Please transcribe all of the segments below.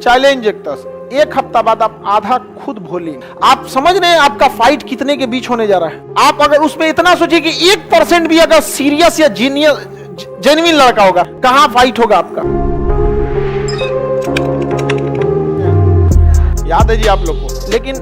Challenge एक तरह से। एक हफ्ता बाद आप आधा खुद भूलेंगे। आप समझ रहे हैं आपका फाइट कितने के बीच होने जा रहा है। आप अगर उसमें इतना सोचिए कि 1% भी अगर सीरियस या जेन्युइन लड़का होगा, कहां फाइट होगा आपका। याद है जी आप लोग को। लेकिन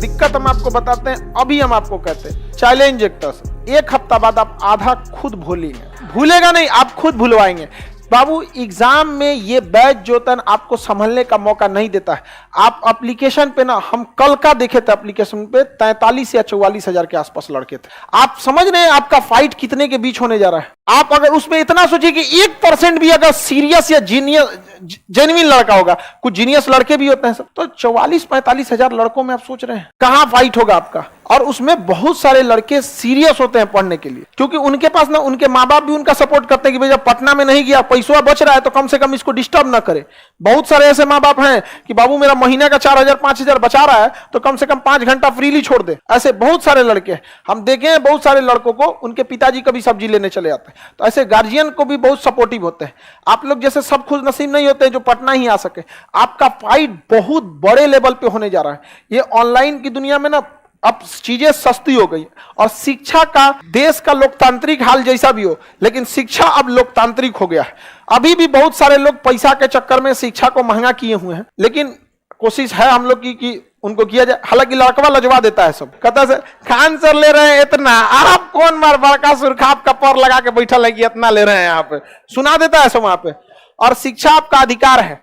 दिक्कत हम आपको बताते हैं, अभी हम आपको कहते हैं चैलेंज एक तरह से। एक हफ्ता बाद आप आधा खुद भूलेंगे। भूलेगा नहीं, आप खुद भूलवाएंगे। बाबू एग्जाम में ये बैच जोतन आपको संभलने का मौका नहीं देता है। आप एप्लीकेशन पे ना, हम कल का देखे थे एप्लीकेशन पे 43 या 44 हजार के आसपास लड़के थे। आप समझ रहे हैं आपका फाइट कितने के बीच होने जा रहा है। आप अगर उसमें इतना सोचिए कि 1% भी अगर सीरियस या जेन्युइन लड़का होगा, कुछ जीनियस लड़के भी होते हैं सब, तो 44-45 हजार लड़कों में आप सोच रहे हैं कहां फाइट होगा आपका। और उसमें बहुत सारे लड़के सीरियस होते हैं पढ़ने के लिए, क्योंकि उनके पास ना उनके माँ बाप भी उनका सपोर्ट करते हैं कि भैया पटना में नहीं गया, पैसा बच रहा है तो कम से कम इसको डिस्टर्ब ना करे। बहुत सारे ऐसे माँ बाप हैं कि बाबू मेरा महीने का 4000-5000 बचा रहा है तो कम से कम 5 घंटा फ्रीली छोड़ दे। ऐसे बहुत सारे लड़के हैं, हम देखे हैं बहुत सारे लड़कों को उनके पिताजी कभी सब्जी लेने चले जाते हैं। तो ऐसे गार्जियन को भी बहुत सपोर्टिव होते हैं। आप लोग जैसे सब खुश नसीब नहीं होते हैं जो पटना ही आ सके। आपका फाइट बहुत बड़े लेवल पे होने जा रहा है। ये ऑनलाइन की दुनिया में ना अब चीजें सस्ती हो गई और शिक्षा का, देश का लोकतांत्रिक हाल जैसा भी हो, लेकिन शिक्षा अब लोकतांत्रिक हो गया है। अभी भी बहुत सारे लोग पैसा के चक्कर में शिक्षा को महंगा किए हुए हैं, लेकिन कोशिश है हम लोग की कि उनको किया जाए। हालांकि लड़कवा लजवा देता है सब, कहता है खान सर ले रहे हैं इतना, आप कौन मार बड़का सुरखाप का पर लगा के बैठा लगी इतना ले रहे हैं, यहाँ पे सुना देता है सब वहां पे। और शिक्षा आपका अधिकार है,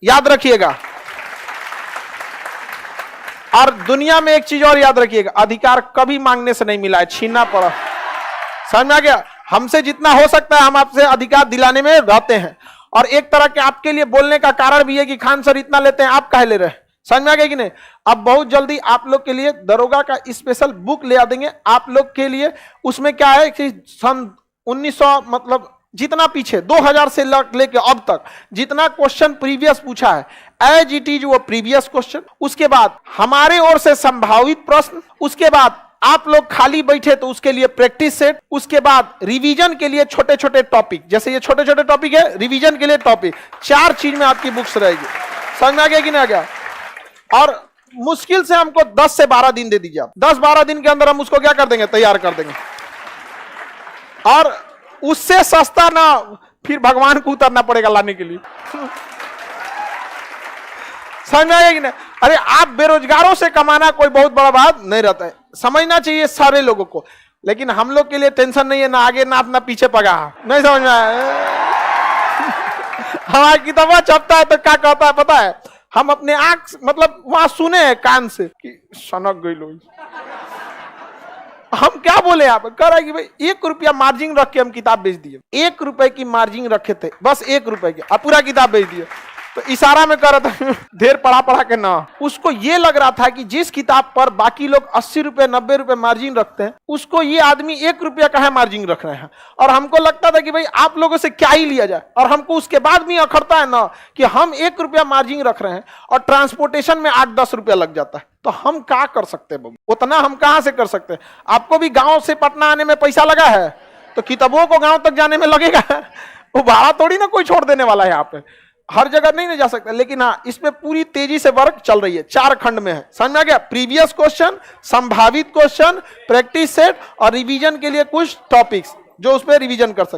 याद रखिएगा। और दुनिया में एक चीज और याद रखिएगा, अधिकार कभी मांगने से नहीं मिला है, छीनना पड़ा। समझ में आ गया। हमसे जितना हो सकता है हम आपसे अधिकार दिलाने में रहते हैं। और एक तरह के आपके लिए बोलने का कारण भी है कि खान सर इतना लेते हैं, आप काहे ले रहे हैं। समझ में आ गया कि नहीं। अब बहुत जल्दी आप लोग के लिए दरोगा का स्पेशल बुक ले आ देंगे आप लोग के लिए। उसमें क्या है कि सन 1900 मतलब जितना पीछे 2000 से लेके अब तक जितना क्वेश्चन प्रीवियस पूछा है एज इट इज वो प्रीवियस क्वेश्चन, उसके बाद हमारे ओर से संभावित प्रश्न, उसके बाद आप लोग खाली बैठे तो उसके लिए प्रैक्टिस सेट, उसके बाद रिवीजन के लिए छोटे छोटे टॉपिक, जैसे ये छोटे छोटे टॉपिक है, रिवीजन के लिए टॉपिक, 4 चीज में आपकी बुक्स रहेगी। समझ में आ गया कि नहीं आ गया। और मुश्किल से हमको 10 से 12 दिन दे दीजिए आप, 10-12 दिन के अंदर हम उसको क्या कर देंगे, तैयार कर देंगे। और उससे सस्ता ना फिर भगवान को उतरना पड़ेगा लाने के लिए। समझ में आएगा कि नहीं। अरे आप बेरोजगारों से कमाना कोई बहुत बड़ा बात नहीं रहता है, समझना चाहिए सारे लोगों को। लेकिन हम लोग के लिए टेंशन नहीं है, ना आगे ना अपना पीछे पगा, नहीं समझ में आया। हमारी किताबा छपता है तो क्या कहता है पता है, हम अपने आंख मतलब वहां सुने हैं कान से कि सनक गई लोग। हम क्या बोले आप, कह रहा है कि भाई 1 रुपया मार्जिन रख के हम किताब बेच दिए। 1 रुपए की मार्जिन रखे थे, बस 1 रुपए की, अब पूरा किताब बेच दिए। तो इशारा में कह रहा था ढेर पढ़ा के ना। उसको ये लग रहा था कि जिस किताब पर बाकी लोग 80 रुपए 90 रुपए मार्जिन रखते हैं, उसको ये आदमी 1 रुपया का है मार्जिन रख रहे हैं। और हमको लगता था कि भाई आप लोगों से क्या ही लिया जाए। और हमको उसके बाद भी अखरता है ना कि हम 1 रुपया मार्जिन रख रहे हैं और ट्रांसपोर्टेशन में 8-10 रुपया लग जाता है, तो हम क्या कर सकते हैं, उतना हम कहां से कर सकते हैं। आपको भी गांव से पटना आने में पैसा लगा है, तो किताबों को गांव तक जाने में लगेगा। वो भाड़ा थोड़ी ना कोई छोड़ देने वाला है। यहाँ पे हर जगह नहीं जा सकता, लेकिन हाँ इसमें पूरी तेजी से वर्क चल रही है। 4 खंड में है, समझ में आ गया। प्रीवियस क्वेश्चन, संभावित क्वेश्चन, प्रैक्टिस सेट और रिवीजन के लिए कुछ टॉपिक्स जो उस पर रिवीजन कर सकते।